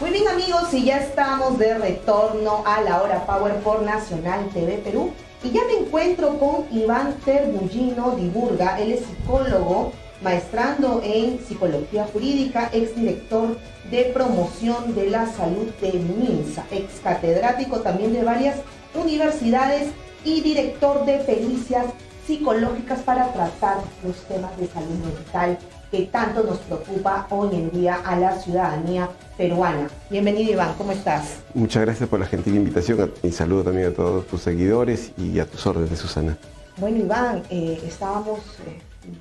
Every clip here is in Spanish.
Muy bien amigos, y ya estamos de retorno a la Hora Power por Nacional TV Perú. Y ya me encuentro con Iván Terbullino Diburga, él es psicólogo, maestrando en Psicología Jurídica, exdirector de Promoción de la Salud de MINSA, ex catedrático también de varias universidades y director de pericias psicológicas para tratar los temas de salud mental que tanto nos preocupa hoy en día a la ciudadanía peruana. Bienvenido Iván, ¿cómo estás? Muchas gracias por la gentil invitación y saludo también a todos tus seguidores y a tus órdenes, Susana. Bueno Iván, estábamos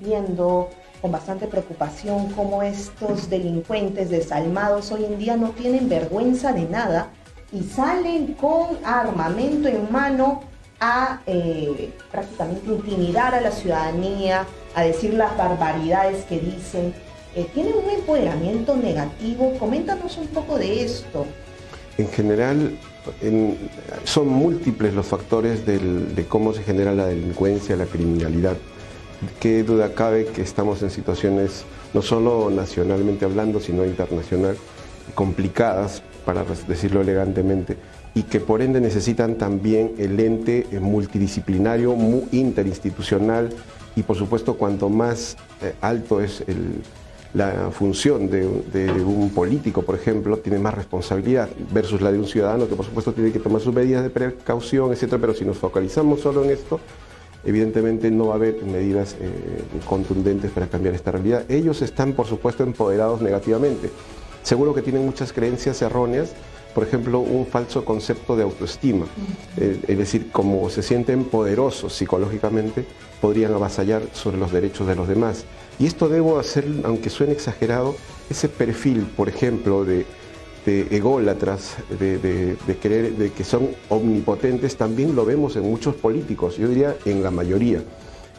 viendo con bastante preocupación cómo estos delincuentes desalmados hoy en día no tienen vergüenza de nada y salen con armamento en mano a prácticamente intimidar a la ciudadanía, a decir las barbaridades que dicen. Tienen un empoderamiento negativo. Coméntanos un poco de esto. En general, son múltiples los factores de cómo se genera la delincuencia, la criminalidad. Qué duda cabe que estamos en situaciones, no solo nacionalmente hablando, sino internacional, complicadas, para decirlo elegantemente, y que por ende necesitan también el ente multidisciplinario, interinstitucional, y por supuesto cuanto más alto es la función de un político, por ejemplo, tiene más responsabilidad versus la de un ciudadano que por supuesto tiene que tomar sus medidas de precaución, etcétera. Pero si nos focalizamos solo en esto, evidentemente no va a haber medidas contundentes para cambiar esta realidad. Ellos están por supuesto empoderados negativamente. Seguro que tienen muchas creencias erróneas, por ejemplo, un falso concepto de autoestima. Es decir, como se sienten poderosos psicológicamente, podrían avasallar sobre los derechos de los demás. Y esto debo hacer, aunque suene exagerado, ese perfil, por ejemplo, de ególatras, de que son omnipotentes, también lo vemos en muchos políticos, yo diría en la mayoría.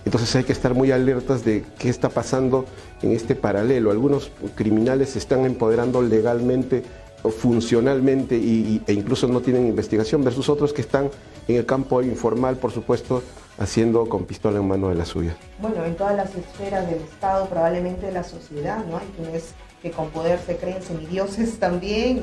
Entonces hay que estar muy alertas de qué está pasando en este paralelo. Algunos criminales se están empoderando legalmente o funcionalmente e incluso no tienen investigación, versus otros que están en el campo informal, por supuesto, haciendo con pistola en mano de la suya. Bueno, en todas las esferas del Estado, probablemente de la sociedad, ¿no? Hay quienes que con poder se creen semidioses también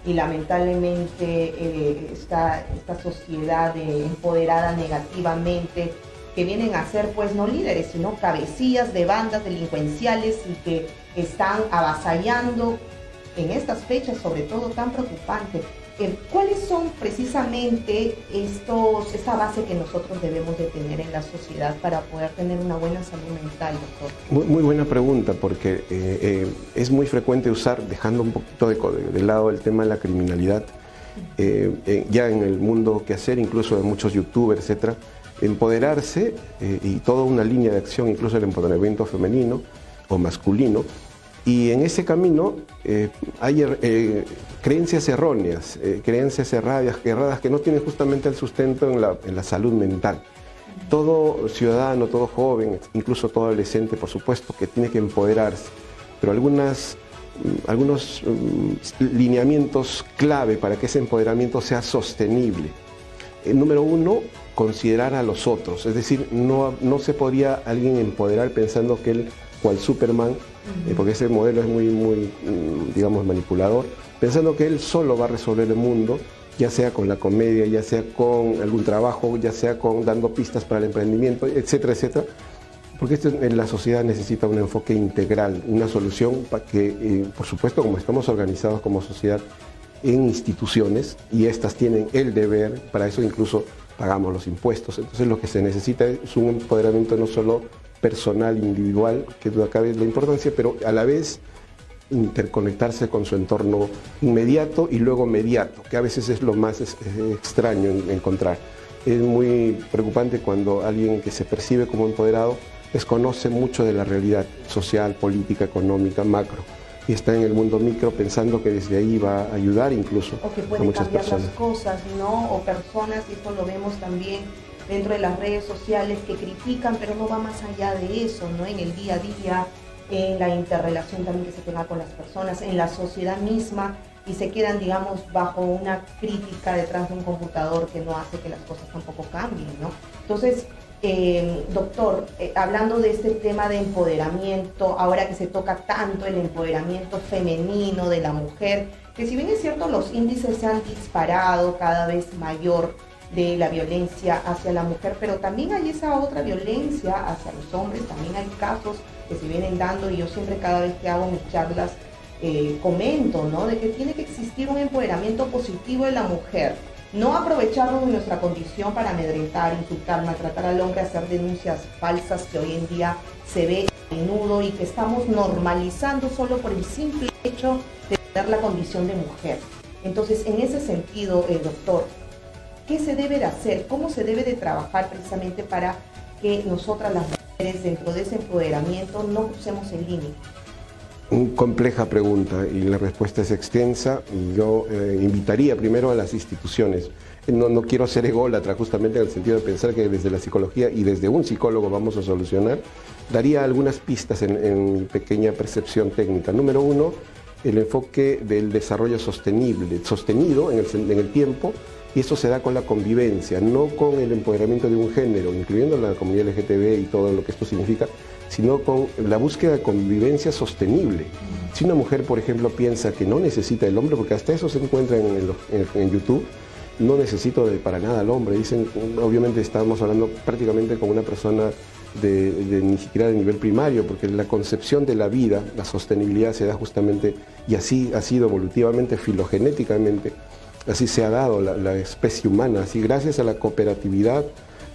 y lamentablemente esta sociedad empoderada negativamente, que vienen a ser pues no líderes, sino cabecillas de bandas delincuenciales y que están avasallando en estas fechas, sobre todo tan preocupante. ¿Cuáles son precisamente esta base que nosotros debemos de tener en la sociedad para poder tener una buena salud mental, doctor? Muy buena pregunta, porque es muy frecuente usar, dejando un poquito de lado el tema de la criminalidad, ya en el mundo quehacer, incluso de muchos youtubers, etcétera, empoderarse y toda una línea de acción, incluso el empoderamiento femenino o masculino. Y en ese camino hay creencias erróneas, creencias erradas que no tienen justamente el sustento en la salud mental. Todo ciudadano, todo joven, incluso todo adolescente, por supuesto, que tiene que empoderarse, pero algunos lineamientos clave para que ese empoderamiento sea sostenible. Número uno, considerar a los otros, es decir, no se podría alguien empoderar pensando que él, cual Superman, porque ese modelo es muy, digamos, manipulador, pensando que él solo va a resolver el mundo, ya sea con la comedia, ya sea con algún trabajo, ya sea dando pistas para el emprendimiento, etcétera, etcétera. Porque la sociedad necesita un enfoque integral, una solución para que, por supuesto, como estamos organizados como sociedad en instituciones, y estas tienen el deber, para eso incluso pagamos los impuestos. Entonces lo que se necesita es un empoderamiento no solo personal, individual, que duda cabe la importancia, pero a la vez interconectarse con su entorno inmediato y luego mediato, que a veces es lo más extraño encontrar. Es muy preocupante cuando alguien que se percibe como empoderado desconoce mucho de la realidad social, política, económica, macro, y está en el mundo micro pensando que desde ahí va a ayudar incluso o que a puede muchas cambiar personas. las cosas, ¿no? O personas, y esto lo vemos también dentro de las redes sociales, que critican, pero no va más allá de eso, ¿no? En el día a día, en la interrelación también que se tenga con las personas, en la sociedad misma, y se quedan, digamos, bajo una crítica detrás de un computador que no hace que las cosas tampoco cambien, ¿no? Entonces, Doctor, hablando de este tema de empoderamiento, ahora que se toca tanto el empoderamiento femenino de la mujer, que si bien es cierto los índices se han disparado cada vez mayor de la violencia hacia la mujer, pero también hay esa otra violencia hacia los hombres, también hay casos que se vienen dando y yo siempre cada vez que hago mis charlas comento, ¿no?, de que tiene que existir un empoderamiento positivo de la mujer. No aprovecharnos de nuestra condición para amedrentar, insultar, maltratar al hombre, hacer denuncias falsas que hoy en día se ve a menudo y que estamos normalizando solo por el simple hecho de tener la condición de mujer. Entonces, en ese sentido, doctor, ¿qué se debe de hacer? ¿Cómo se debe de trabajar precisamente para que nosotras las mujeres, dentro de ese empoderamiento, no crucemos el límite? Compleja pregunta y la respuesta es extensa. Y yo invitaría primero a las instituciones. No quiero ser ególatra, justamente en el sentido de pensar que desde la psicología y desde un psicólogo vamos a solucionar. Daría algunas pistas en mi pequeña percepción técnica. Número uno, el enfoque del desarrollo sostenido en el tiempo, y eso se da con la convivencia, no con el empoderamiento de un género, incluyendo la comunidad LGTB y todo lo que esto significa, sino con la búsqueda de convivencia sostenible. Si una mujer, por ejemplo, piensa que no necesita el hombre, porque hasta eso se encuentra en YouTube, no necesito para nada al hombre. Dicen, obviamente estamos hablando prácticamente con una persona ni siquiera de nivel primario, porque la concepción de la vida, la sostenibilidad se da justamente, y así ha sido evolutivamente, filogenéticamente, así se ha dado la especie humana, así gracias a la cooperatividad,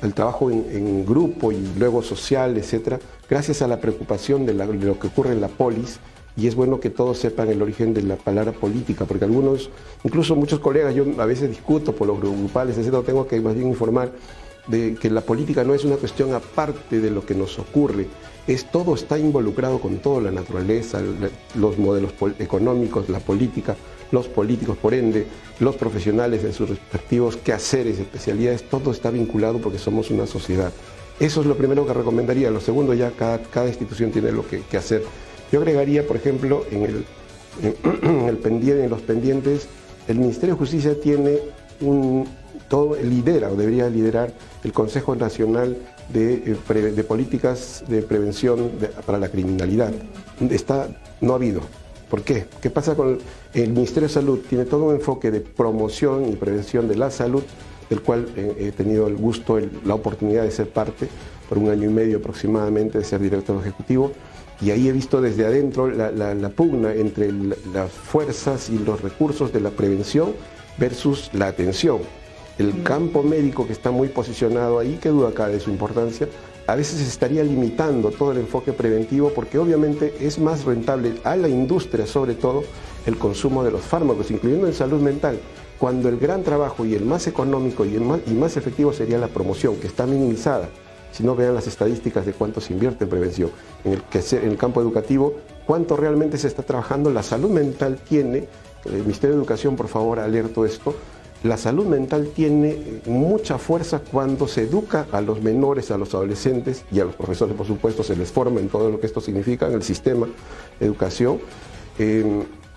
al trabajo en grupo y luego social, etcétera, gracias a la preocupación de lo que ocurre en la polis. Y es bueno que todos sepan el origen de la palabra política, porque algunos, incluso muchos colegas, yo a veces discuto por los grupales, etcétera, tengo que más bien informar de que la política no es una cuestión aparte de lo que nos ocurre, todo está involucrado con toda la naturaleza, los modelos económicos, la política, los políticos, por ende, los profesionales en sus respectivos quehaceres, especialidades, todo está vinculado porque somos una sociedad. Eso es lo primero que recomendaría. Lo segundo, ya cada institución tiene lo que hacer. Yo agregaría, por ejemplo, en los pendientes, el Ministerio de Justicia tiene lidera o debería liderar el Consejo Nacional de Políticas de Prevención para la Criminalidad. No ha habido. ¿Por qué? ¿Qué pasa con el Ministerio de Salud? Tiene todo un enfoque de promoción y prevención de la salud, del cual he tenido el gusto, la oportunidad de ser parte por 1 año y medio aproximadamente, de ser director ejecutivo. Y ahí he visto desde adentro la pugna entre las fuerzas y los recursos de la prevención versus la atención. El campo médico, que está muy posicionado ahí, que duda cabe de su importancia, a veces se estaría limitando todo el enfoque preventivo, porque obviamente es más rentable a la industria, sobre todo, el consumo de los fármacos, incluyendo en salud mental, cuando el gran trabajo y el más económico y más efectivo sería la promoción, que está minimizada. Si no, vean las estadísticas de cuánto se invierte en prevención. En el campo educativo, cuánto realmente se está trabajando. La salud mental tiene, el Ministerio de Educación, por favor, alerto esto, la salud mental tiene mucha fuerza cuando se educa a los menores, a los adolescentes y a los profesores, por supuesto, se les forma en todo lo que esto significa en el sistema de educación,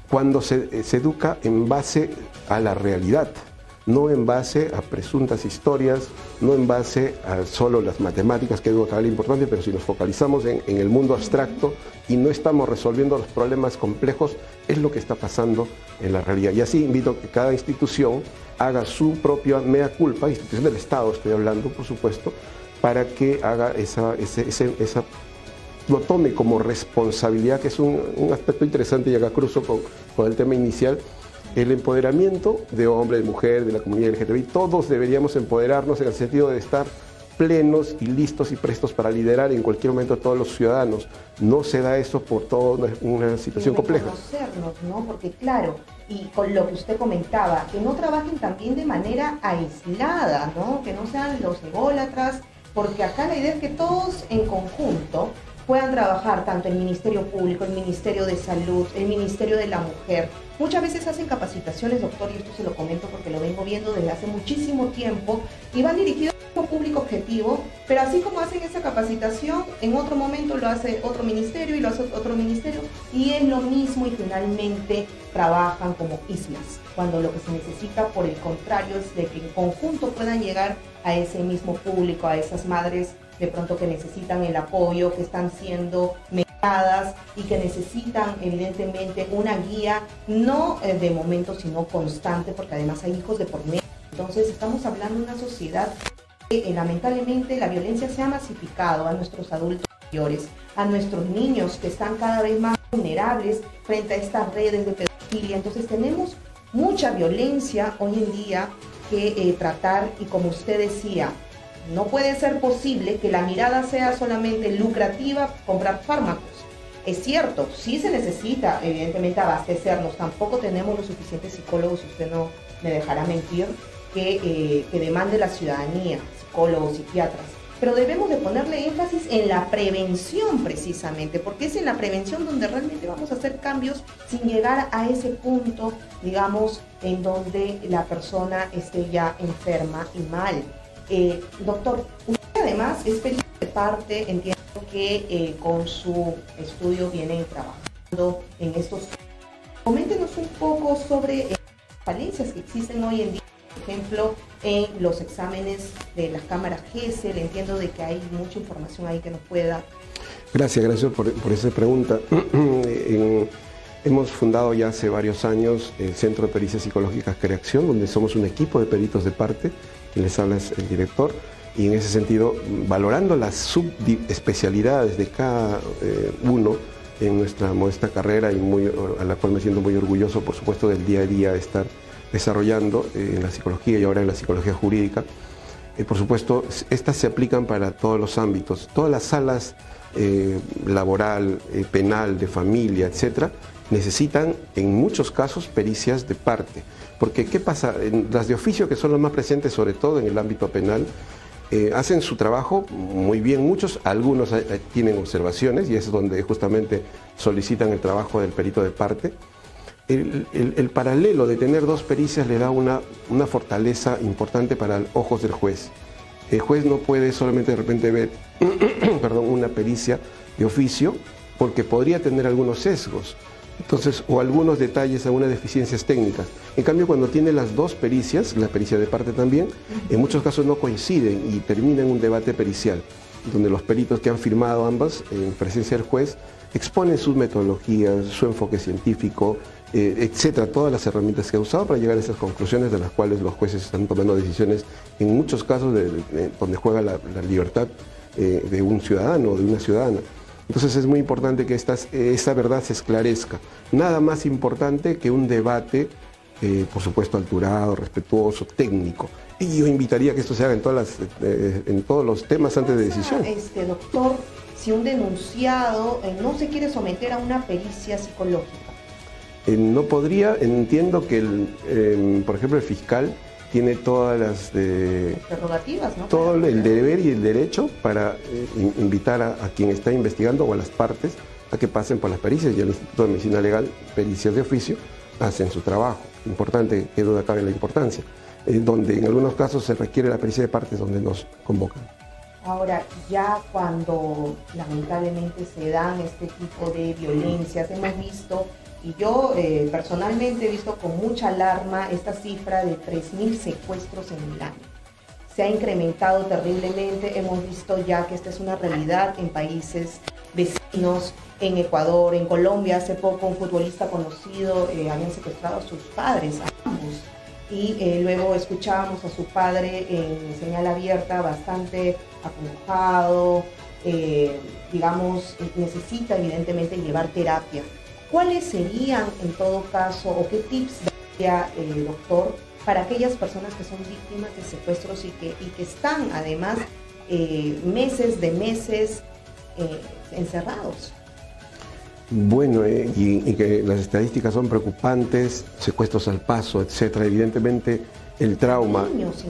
cuando se educa en base a la realidad, no en base a presuntas historias, no en base a solo las matemáticas, que es algo importante, pero si nos focalizamos en el mundo abstracto y no estamos resolviendo los problemas complejos, es lo que está pasando en la realidad. Y así invito a que cada institución haga su propia mea culpa, institución del Estado estoy hablando, por supuesto, para que haga lo tome como responsabilidad, que es un aspecto interesante, y acá cruzo con el tema inicial. El empoderamiento de hombre, de mujer, de la comunidad LGTBI, todos deberíamos empoderarnos en el sentido de estar plenos y listos y prestos para liderar en cualquier momento a todos los ciudadanos. No se da eso por toda una situación compleja. Conocernos, ¿no? Porque claro, y con lo que usted comentaba, que no trabajen también de manera aislada, ¿no? Que no sean los ególatras, porque acá la idea es que todos en conjunto puedan trabajar, tanto el Ministerio Público, el Ministerio de Salud, el Ministerio de la Mujer. Muchas veces hacen capacitaciones, doctor, y esto se lo comento porque lo vengo viendo desde hace muchísimo tiempo, y van dirigidos a un público objetivo, pero así como hacen esa capacitación, en otro momento lo hace otro ministerio y lo hace otro ministerio, y es lo mismo, y finalmente trabajan como islas, cuando lo que se necesita, por el contrario, es de que en conjunto puedan llegar a ese mismo público, a esas madres de pronto que necesitan el apoyo, que están siendo mediadas y que necesitan evidentemente una guía, no de momento, sino constante, porque además hay hijos de por medio. Entonces estamos hablando de una sociedad que lamentablemente la violencia se ha masificado a nuestros adultos mayores, a nuestros niños que están cada vez más vulnerables frente a estas redes de pedofilia. Entonces tenemos mucha violencia hoy en día que tratar, y como usted decía, no puede ser posible que la mirada sea solamente lucrativa, comprar fármacos. Es cierto, sí se necesita evidentemente abastecernos, tampoco tenemos los suficientes psicólogos, usted no me dejará mentir, que demande la ciudadanía, psicólogos, psiquiatras, pero debemos de ponerle énfasis en la prevención precisamente, porque es en la prevención donde realmente vamos a hacer cambios sin llegar a ese punto, digamos, en donde la persona esté ya enferma y mal. Doctor, usted además es perito de parte, entiendo que con su estudio viene trabajando en estos. Coméntenos un poco sobre las falencias que existen hoy en día, por ejemplo, en los exámenes de las cámaras GESEL. Entiendo de que hay mucha información ahí que nos puede dar. Gracias por esa pregunta. Hemos fundado ya hace varios años el Centro de Pericias Psicológicas Creación, donde somos un equipo de peritos de parte, quien les habla es el director, y en ese sentido, valorando las subespecialidades de cada uno en nuestra modesta carrera, y a la cual me siento muy orgulloso, por supuesto, del día a día de estar desarrollando en la psicología y ahora en la psicología jurídica. Por supuesto, estas se aplican para todos los ámbitos, todas las salas laboral, penal, de familia, etcétera, necesitan en muchos casos pericias de parte. Porque ¿qué pasa? Las de oficio, que son las más presentes sobre todo en el ámbito penal, hacen su trabajo muy bien, algunos tienen observaciones y es donde justamente solicitan el trabajo del perito de parte. El paralelo de tener dos pericias le da una fortaleza importante para los ojos del juez. El juez no puede solamente de repente ver una pericia de oficio, porque podría tener algunos sesgos, entonces, o algunos detalles, algunas deficiencias técnicas. En cambio, cuando tiene las dos pericias, la pericia de parte también, en muchos casos no coinciden y termina en un debate pericial, donde los peritos que han firmado ambas en presencia del juez exponen sus metodologías, su enfoque científico, etcétera, todas las herramientas que ha usado para llegar a esas conclusiones, de las cuales los jueces están tomando decisiones, en muchos casos donde juega la libertad de un ciudadano o de una ciudadana. Entonces es muy importante que esa verdad se esclarezca. Nada más importante que un debate, por supuesto, alturado, respetuoso, técnico. Y yo invitaría que esto se haga en todos los temas antes de decisión. Doctor, si un denunciado no se quiere someter a una pericia psicológica. No podría, entiendo que, por ejemplo, el fiscal tiene todas las prerrogativas, ¿no? Todo el deber y el derecho para invitar a quien está investigando o a las partes a que pasen por las pericias, y el Instituto de Medicina Legal, pericias de oficio, hacen su trabajo. Importante, que duda cabe la importancia, donde en algunos casos se requiere la pericia de partes, donde nos convocan. Ahora, ya cuando lamentablemente se dan este tipo de violencias, hemos visto, y yo personalmente he visto con mucha alarma esta cifra de 3.000 secuestros en el año. Se ha incrementado terriblemente, hemos visto ya que esta es una realidad en países vecinos, en Ecuador, en Colombia. Hace poco un futbolista conocido habían secuestrado a sus padres, a ambos, y luego escuchábamos a su padre en señal abierta, bastante acongojado, digamos, necesita evidentemente llevar terapia. ¿Cuáles serían en todo caso, o qué tips daría, doctor, para aquellas personas que son víctimas de secuestros y que están además meses encerrados? Bueno, y que las estadísticas son preocupantes, secuestros al paso, etcétera. Evidentemente el trauma, niños,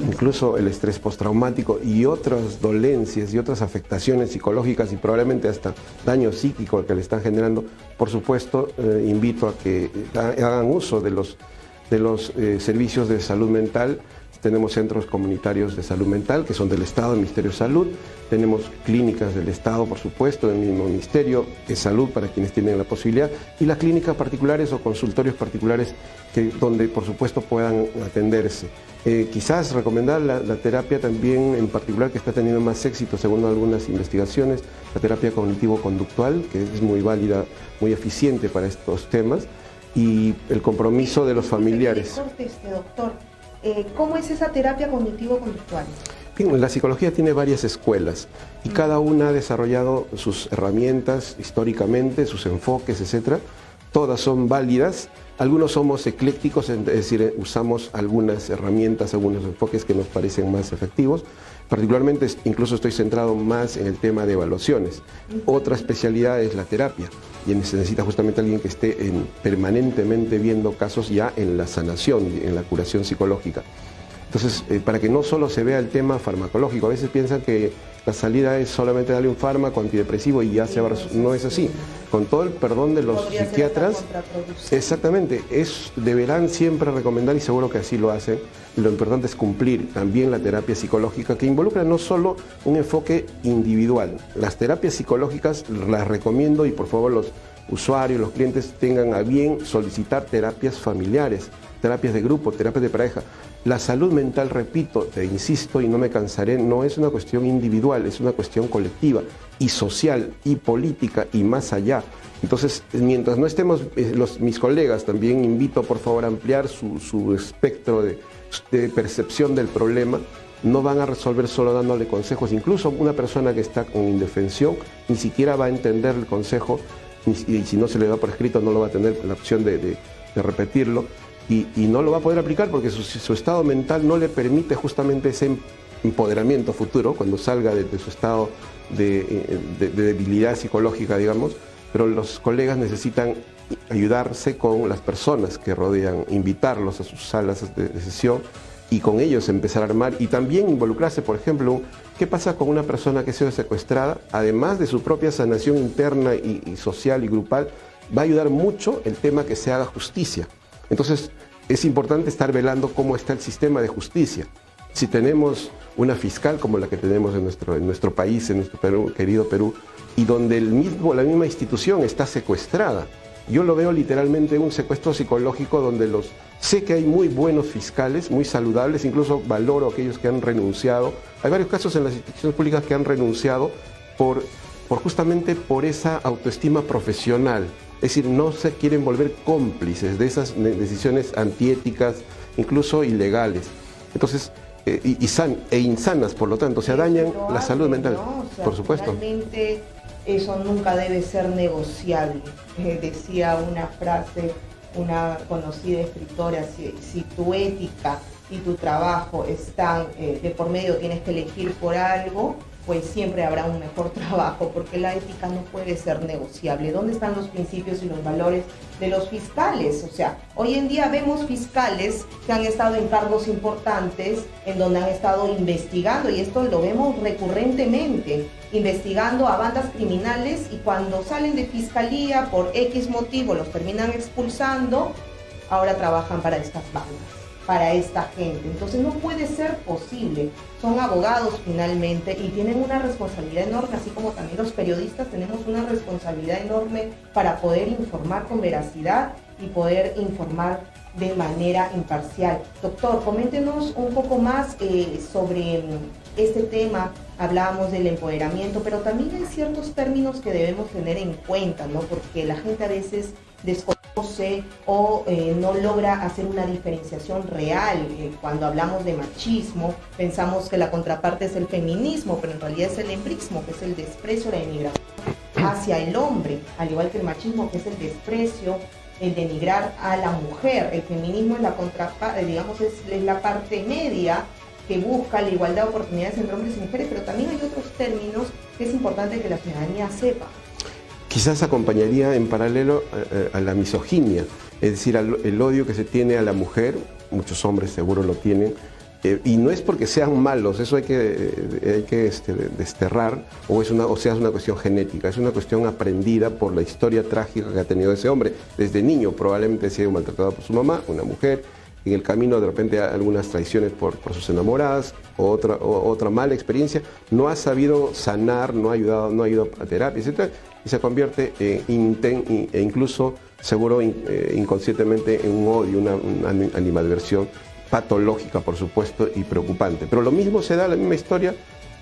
incluso el estrés postraumático y otras dolencias y otras afectaciones psicológicas y probablemente hasta daño psíquico que le están generando. Por supuesto, invito a que hagan uso de los servicios de salud mental, tenemos centros comunitarios de salud mental que son del Estado, del Ministerio de Salud, tenemos clínicas del Estado, por supuesto, del mismo Ministerio de Salud para quienes tienen la posibilidad, y las clínicas particulares o consultorios particulares donde, por supuesto, puedan atenderse. Quizás recomendar la terapia también, en particular, que está teniendo más éxito según algunas investigaciones, la terapia cognitivo-conductual, que es muy válida, muy eficiente para estos temas, y el compromiso de los familiares. Doctor, ¿cómo es esa terapia cognitivo-conductual? Bien, la psicología tiene varias escuelas y cada una ha desarrollado sus herramientas históricamente, sus enfoques, etcétera. Todas son válidas. Algunos somos eclécticos, es decir, usamos algunas herramientas, algunos enfoques que nos parecen más efectivos. Particularmente, incluso estoy centrado más en el tema de evaluaciones. Otra especialidad es la terapia, y se necesita justamente alguien que esté permanentemente viendo casos ya en la sanación, en la curación psicológica. Entonces, para que no solo se vea el tema farmacológico, a veces piensan que la salida es solamente darle un fármaco antidepresivo y ya se va. No es así. Con todo el perdón de los psiquiatras, exactamente, deberán siempre recomendar, y seguro que así lo hacen, y lo importante es cumplir también la terapia psicológica, que involucra no solo un enfoque individual. Las terapias psicológicas las recomiendo, y por favor los usuarios, los clientes tengan a bien solicitar terapias familiares, terapias de grupo, terapias de pareja. La salud mental, repito, te insisto y no me cansaré, no es una cuestión individual, es una cuestión colectiva y social y política y más allá. Entonces, mientras no estemos, mis colegas también invito por favor a ampliar su espectro de percepción del problema. No van a resolver solo dándole consejos. Incluso una persona que está con indefensión ni siquiera va a entender el consejo, y si no se le da por escrito no lo va a tener la opción de repetirlo. Y no lo va a poder aplicar porque su estado mental no le permite justamente ese empoderamiento futuro cuando salga de su estado de debilidad psicológica, digamos. Pero los colegas necesitan ayudarse con las personas que rodean, invitarlos a sus salas de sesión y con ellos empezar a armar, y también involucrarse, por ejemplo, ¿qué pasa con una persona que ha sido secuestrada? Además de su propia sanación interna y social y grupal, va a ayudar mucho el tema que se haga justicia. Entonces, es importante estar velando cómo está el sistema de justicia. Si tenemos una fiscal como la que tenemos en nuestro país, en nuestro querido Perú, y donde la misma institución está secuestrada, yo lo veo literalmente un secuestro psicológico donde sé que hay muy buenos fiscales, muy saludables, incluso valoro a aquellos que han renunciado. Hay varios casos en las instituciones públicas que han renunciado justamente por esa autoestima profesional. Es decir, no se quieren volver cómplices de esas decisiones antiéticas, incluso ilegales. Entonces, e insanas, por lo tanto, se dañan la salud mental, ¿no? O sea, por supuesto. Realmente eso nunca debe ser negociable. Decía una frase, una conocida escritora, si tu ética y tu trabajo están de por medio, tienes que elegir por algo, pues siempre habrá un mejor trabajo, porque la ética no puede ser negociable. ¿Dónde están los principios y los valores de los fiscales? O sea, hoy en día vemos fiscales que han estado en cargos importantes, en donde han estado investigando, y esto lo vemos recurrentemente, investigando a bandas criminales, y cuando salen de fiscalía por X motivo los terminan expulsando, ahora trabajan para estas bandas, para esta gente. Entonces no puede ser posible. Son abogados finalmente y tienen una responsabilidad enorme, así como también los periodistas tenemos una responsabilidad enorme para poder informar con veracidad y poder informar de manera imparcial. Doctor, coméntenos un poco más sobre este tema. Hablábamos del empoderamiento, pero también hay ciertos términos que debemos tener en cuenta, ¿no? Porque la gente a veces desconoce o no logra hacer una diferenciación real. Cuando hablamos de machismo, pensamos que la contraparte es el feminismo, pero en realidad es el embrismo, que es el desprecio, la denigración hacia el hombre, al igual que el machismo, que es el desprecio, el denigrar a la mujer. El feminismo es la contraparte, digamos, es la parte media que busca la igualdad de oportunidades entre hombres y mujeres, pero también hay otros términos que es importante que la ciudadanía sepa. Quizás acompañaría en paralelo a la misoginia, es decir, el odio que se tiene a la mujer, muchos hombres seguro lo tienen, y no es porque sean malos, eso hay que desterrar, o sea, es una cuestión genética, es una cuestión aprendida por la historia trágica que ha tenido ese hombre. Desde niño probablemente ha sido maltratado por su mamá, una mujer, en el camino de repente algunas traiciones por sus enamoradas, o otra mala experiencia, no ha sabido sanar, no ha ido a terapia, etc. Y se convierte e incluso, seguro, inconscientemente en un odio, una animadversión patológica, por supuesto, y preocupante. Pero lo mismo se da, la misma historia,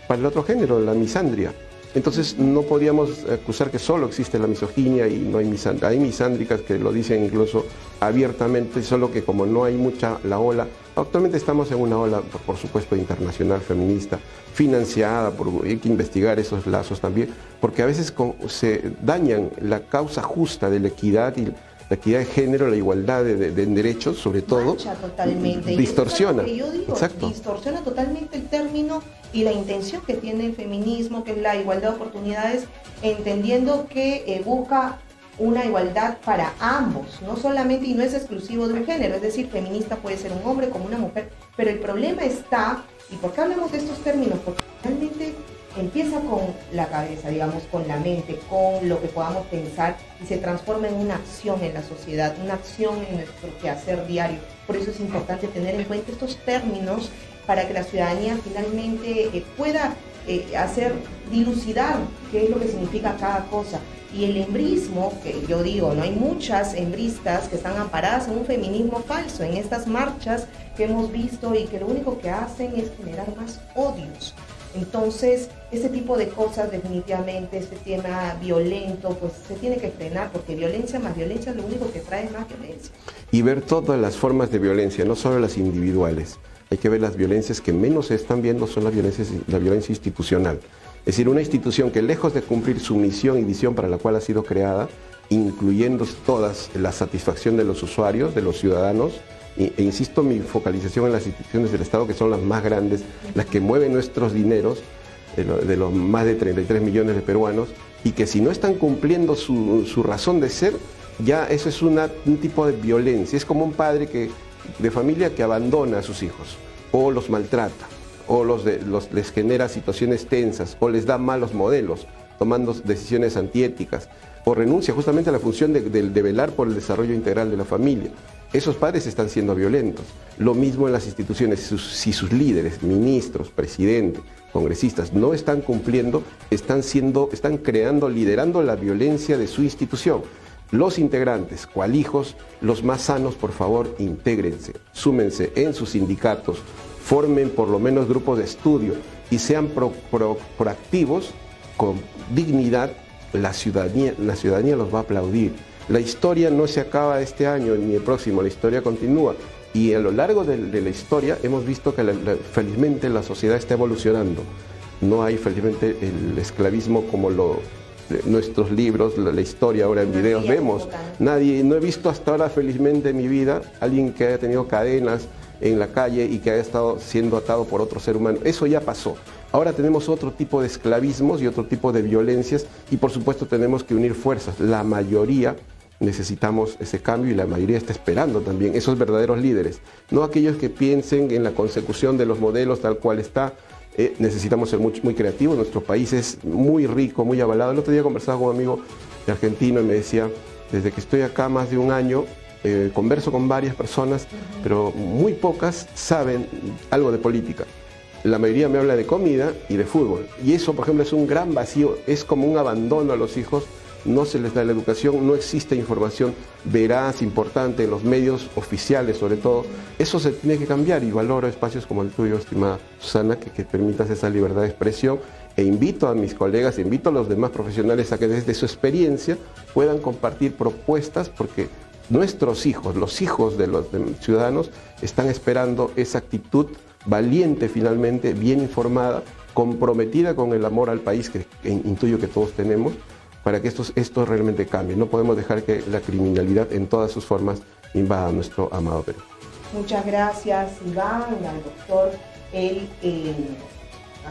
para el otro género, la misandria. Entonces no podríamos acusar que solo existe la misoginia y no hay misandria. Hay misándricas que lo dicen incluso abiertamente, solo que como no hay mucha la ola, actualmente estamos en una ola, por supuesto, internacional, feminista, financiada, hay que investigar esos lazos también, porque a veces se dañan la causa justa de la equidad y la equidad de género, la igualdad de derechos, sobre todo, mancha totalmente. Distorsiona. Y eso es lo que yo digo, exacto, distorsiona totalmente el término y la intención que tiene el feminismo, que es la igualdad de oportunidades, entendiendo que busca una igualdad para ambos, no solamente, y no es exclusivo de un género, es decir, feminista puede ser un hombre como una mujer, pero el problema está, ¿y por qué hablamos de estos términos? Porque realmente empieza con la cabeza, digamos, con la mente, con lo que podamos pensar y se transforma en una acción en la sociedad, una acción en nuestro quehacer diario. Por eso es importante tener en cuenta estos términos para que la ciudadanía finalmente pueda dilucidar qué es lo que significa cada cosa. Y el embrismo, que yo digo, no hay muchas embristas que están amparadas en un feminismo falso, en estas marchas que hemos visto y que lo único que hacen es generar más odios. Entonces, este tipo de cosas definitivamente, este tema violento, pues se tiene que frenar, porque violencia más violencia lo único que trae es más violencia. Y ver todas las formas de violencia, no solo las individuales. Hay que ver las violencias que menos se están viendo, son la violencia institucional. Es decir, una institución que lejos de cumplir su misión y visión para la cual ha sido creada, incluyendo todas la satisfacción de los usuarios, de los ciudadanos, e insisto, mi focalización en las instituciones del Estado, que son las más grandes, las que mueven nuestros dineros, de los más de 33 millones de peruanos, y que si no están cumpliendo su razón de ser, ya eso es un tipo de violencia. Es como un padre de familia que abandona a sus hijos, o los maltrata, o les genera situaciones tensas, o les da malos modelos, tomando decisiones antiéticas, o renuncia justamente a la función de velar por el desarrollo integral de la familia. Esos padres están siendo violentos. Lo mismo en las instituciones, si sus líderes, ministros, presidentes, congresistas no están cumpliendo, están creando, liderando la violencia de su institución. Los integrantes, cual hijos, los más sanos, por favor, intégrense, súmense en sus sindicatos, formen por lo menos grupos de estudio y sean proactivos con dignidad. La ciudadanía los va a aplaudir. La historia no se acaba este año ni el próximo, la historia continúa. Y a lo largo de la historia hemos visto que felizmente la sociedad está evolucionando. No hay felizmente el esclavismo como nuestros libros, la historia ahora en videos vemos. No he visto hasta ahora felizmente en mi vida alguien que haya tenido cadenas en la calle y que haya estado siendo atado por otro ser humano. Eso ya pasó. Ahora tenemos otro tipo de esclavismos y otro tipo de violencias y por supuesto tenemos que unir fuerzas. La mayoría necesitamos ese cambio y la mayoría está esperando también esos verdaderos líderes. No aquellos que piensen en la consecución de los modelos tal cual está. Necesitamos ser muy creativos. Nuestro país es muy rico, muy avalado. El otro día conversaba con un amigo argentino y me decía, desde que estoy acá más de un año, converso con varias personas, pero muy pocas saben algo de política. La mayoría me habla de comida y de fútbol. Y eso, por ejemplo, es un gran vacío, es como un abandono a los hijos. No se les da la educación, no existe información veraz, importante en los medios oficiales sobre todo. Eso se tiene que cambiar y valoro espacios como el tuyo, estimada Susana, que permitas esa libertad de expresión e invito a mis colegas, invito a los demás profesionales a que desde su experiencia puedan compartir propuestas porque nuestros hijos, los hijos de los ciudadanos están esperando esa actitud valiente finalmente, bien informada, comprometida con el amor al país que intuyo que todos tenemos, para que esto realmente cambie. No podemos dejar que la criminalidad en todas sus formas invada a nuestro amado Perú. Muchas gracias, Iván, al doctor. Él,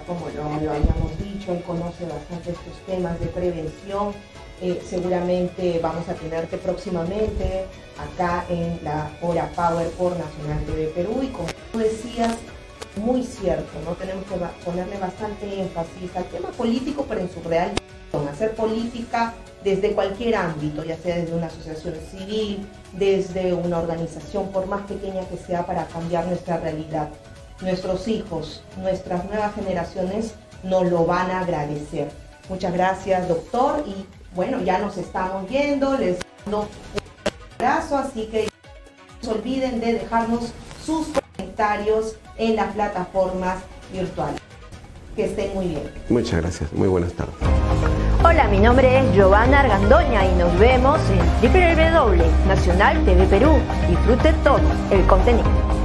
como lo habíamos dicho, él conoce bastante estos temas de prevención. Seguramente vamos a tenerte próximamente acá en la Hora Power por Nacional TV Perú. Y como tú decías, muy cierto, ¿no? Tenemos que ponerle bastante énfasis al tema político, pero en su real hacer política desde cualquier ámbito, ya sea desde una asociación civil, desde una organización, por más pequeña que sea, para cambiar nuestra realidad. Nuestros hijos, nuestras nuevas generaciones nos lo van a agradecer. Muchas gracias, doctor, y bueno, ya nos estamos viendo, les mando un abrazo, así que no se olviden de dejarnos sus comentarios en las plataformas virtuales. Que estén muy bien. Muchas gracias, muy buenas tardes. Hola, mi nombre es Giovanna Argandoña y nos vemos en www.Nacional TV Perú. Disfrute todo el contenido.